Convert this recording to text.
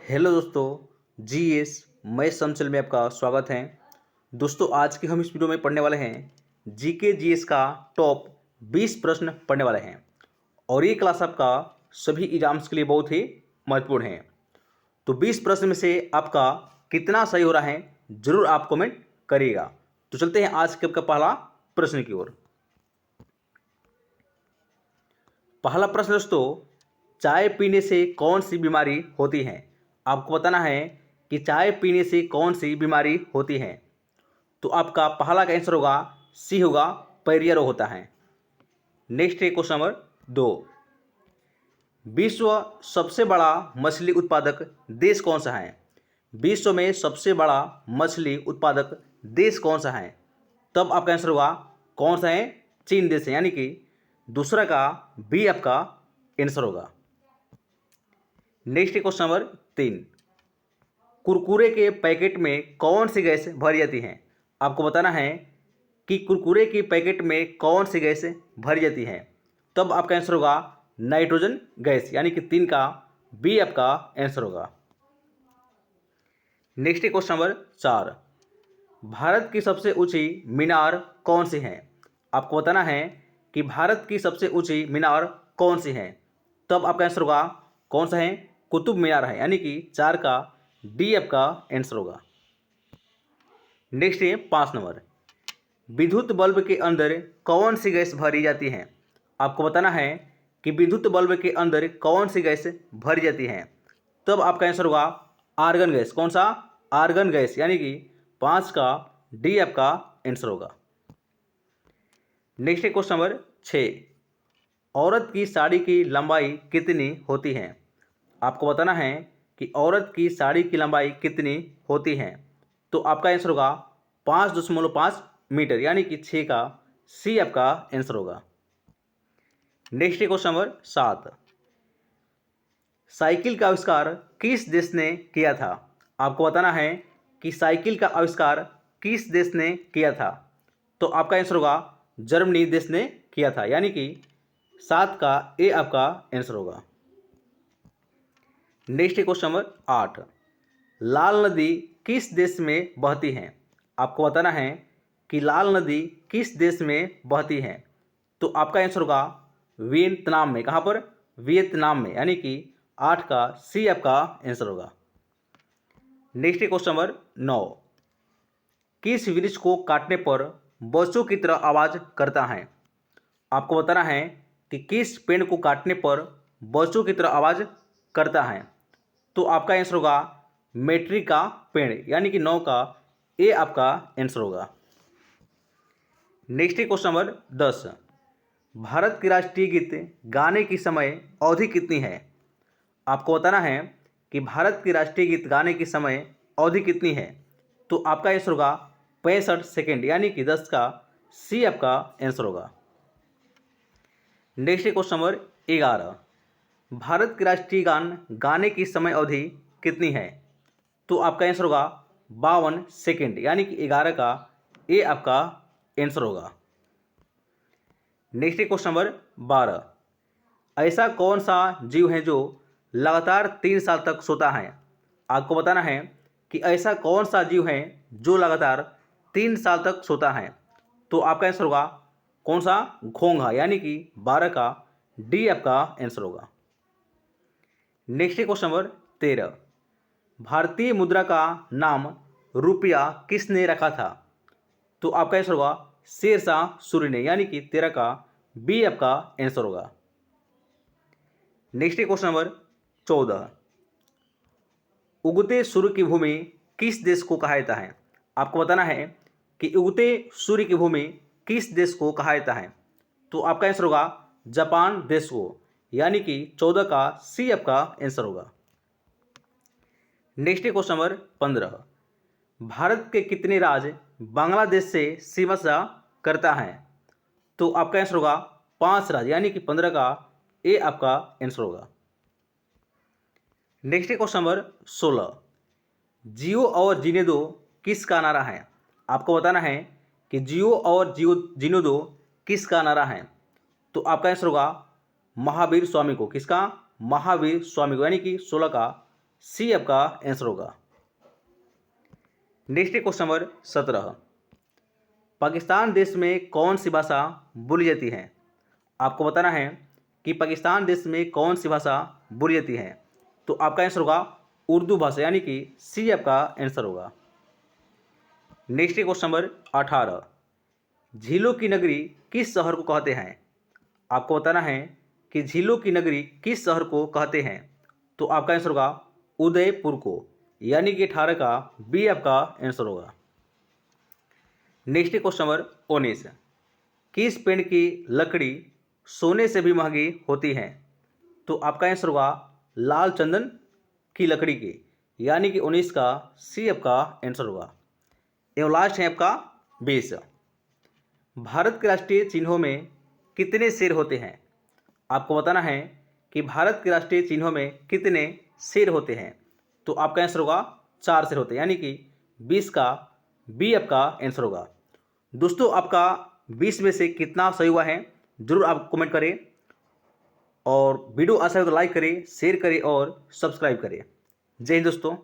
Hello दोस्तों, GS मैं समचल में आपका स्वागत है। दोस्तों, आज के हम इस वीडियो में पढ़ने वाले हैं जीके जीएस का टॉप 20 प्रश्न पढ़ने वाले हैं और ये क्लास आपका सभी एग्जाम्स के लिए बहुत ही महत्वपूर्ण है। तो 20 प्रश्न में से आपका कितना सही हो रहा है जरूर आप कमेंट करिएगा। तो चलते हैं आज के आपका पहला प्रश्न की ओर। पहला प्रश्न दोस्तों, चाय पीने से कौन सी बीमारी होती है? आपको बताना है कि चाय पीने से कौन सी बीमारी होती है। तो आपका पहला का आंसर होगा सी होगा, पैरिया रोग होता है। नेक्स्ट है क्वेश्चन नंबर 2। विश्व सबसे बड़ा मछली उत्पादक देश कौन सा है? विश्व में सबसे बड़ा मछली उत्पादक देश कौन सा है? तब आपका आंसर होगा कौन सा है? चीन देश है, यानी कि दूसरा का बी आपका आंसर होगा। Next question number 3। कुरकुरे के पैकेट में कौन सी गैस भरी जाती है? आपको बताना है कि कुरकुरे के पैकेट में कौन सी गैस भरी जाती है। तब आपका आंसर होगा नाइट्रोजन गैस, यानी कि 3 का बी आपका आंसर होगा। Next question number 4। भारत की सबसे ऊंची मीनार कौन सी है? आपको बताना है कि भारत की सबसे ऊंची मीनार कौन सी है। तब आपका आंसर होगा कौन सा है? कुतुब मीनार है, यानी कि 4 का डी आपका आंसर होगा। नेक्स्ट है 5 नंबर। विद्युत बल्ब के अंदर कौन सी गैस भरी जाती है? आपको बताना है कि विद्युत बल्ब के अंदर कौन सी गैस भरी जाती है। तब आपका आंसर होगा आर्गन गैस। कौन सा? आर्गन गैस, यानी कि 5 का डी आपका आंसर होगा। Next question number 6। औरत की साड़ी की लंबाई कितनी होती है? आपको बताना है कि औरत की साड़ी की लंबाई कितनी होती है। तो आपका आंसर होगा 5.5 मीटर, यानी कि 6 का सी आपका आंसर होगा। Next question number 7। साइकिल का आविष्कार किस देश ने किया था? आपको बताना है कि साइकिल का आविष्कार किस देश ने किया था। तो आपका आंसर होगा जर्मनी देश ने किया था, यानी कि 7 का ए आपका आंसर होगा। Next question number 8। लाल नदी किस देश में बहती है? आपको बताना है कि लाल नदी किस देश में बहती है। तो आपका आंसर होगा वियतनाम में। कहाँ पर? वियतनाम में, यानी कि 8 का सी आपका आंसर होगा। Next question number 9। किस वृक्ष को काटने पर बच्चों की तरह आवाज करता है? आपको बताना है कि किस पेड़ को काटने पर बच्चों की तरह आवाज करता है। तो आपका आंसर होगा मेट्री का पेड़, यानी कि 9 का ए आपका आंसर होगा। Next question number 10। भारत की राष्ट्रीय गीत गाने की समय अवधि कितनी है? आपको बताना है कि भारत की राष्ट्रीय गीत गाने की समय अवधि कितनी है। तो आपका आंसर होगा 65 सेकेंड, यानी कि 10 का सी आपका आंसर होगा। Next question number 11। भारत की राष्ट्रीय गान गाने की समय अवधि कितनी है? तो आपका आंसर होगा 52 सेकेंड, यानी कि 11 का ए आपका आंसर होगा। Next question number 12। ऐसा कौन सा जीव है जो लगातार 3 साल तक सोता है? आपको बताना है कि ऐसा कौन सा जीव है जो लगातार 3 साल तक सोता है। तो आपका आंसर होगा कौन सा? घोंघा, यानी कि 12 का डी आपका आंसर होगा। Next question number 13। भारतीय मुद्रा का नाम रुपया किसने रखा था? तो आपका आंसर होगा शेरशाह सूरी ने, यानी कि 13 का बी आपका आंसर होगा। Next question number 14। उगते सूर्य की भूमि किस देश को कहा जाता है? आपको बताना है कि उगते सूर्य की भूमि किस देश को कहा जाता है। तो आपका आंसर होगा जापान देश को, यानी कि 14 का सी आपका आंसर होगा। Next question number 15। भारत के कितने राज्य बांग्लादेश से सीमा साझा करता है? तो आपका आंसर होगा 5 राज्य, यानी कि 15 का ए आपका आंसर होगा। Next question number 16। जियो और जीने दो किसका नारा है? आपको बताना है कि जियो और जीने दो किसका नारा है। तो आपका आंसर होगा महावीर स्वामी को। किसका? महावीर स्वामी को, यानी कि 16 का सी आपका आंसर होगा। नेक्स्ट क्वेश्चन नंबर 17, पाकिस्तान देश में कौन सी भाषा बोली जाती है? आपको बताना है कि पाकिस्तान देश में कौन सी भाषा बोली जाती है। तो आपका आंसर होगा उर्दू भाषा, यानी कि सी आपका आंसर होगा। नेक्स्ट क्वेश्चन नंबर 18, झीलों की नगरी किस शहर को कहते हैं? आपको बताना है कि झीलों की नगरी किस शहर को कहते हैं। तो आपका आंसर होगा उदयपुर को, यानी कि 18 का बी आपका आंसर होगा। नेक्स्ट क्वेश्चन नंबर 19, किस पेड़ की लकड़ी सोने से भी महंगी होती है? तो आपका आंसर होगा लाल चंदन की लकड़ी की, यानी कि 19 का सी आपका आंसर होगा। एवं लास्ट है आपका 20, भारत के राष्ट्रीय चिन्हों में कितने शेर होते हैं? आपको बताना है कि भारत के राष्ट्रीय चिन्हों में कितने शेर होते हैं। तो आपका आंसर होगा 4 शेर होते हैं, यानी कि 20 का बी आपका आंसर होगा। दोस्तों, आपका 20 में से कितना सही हुआ है जरूर आप कमेंट करें, और वीडियो अच्छा हो तो लाइक करें, शेयर करें और सब्सक्राइब करें। जय हिंद दोस्तों।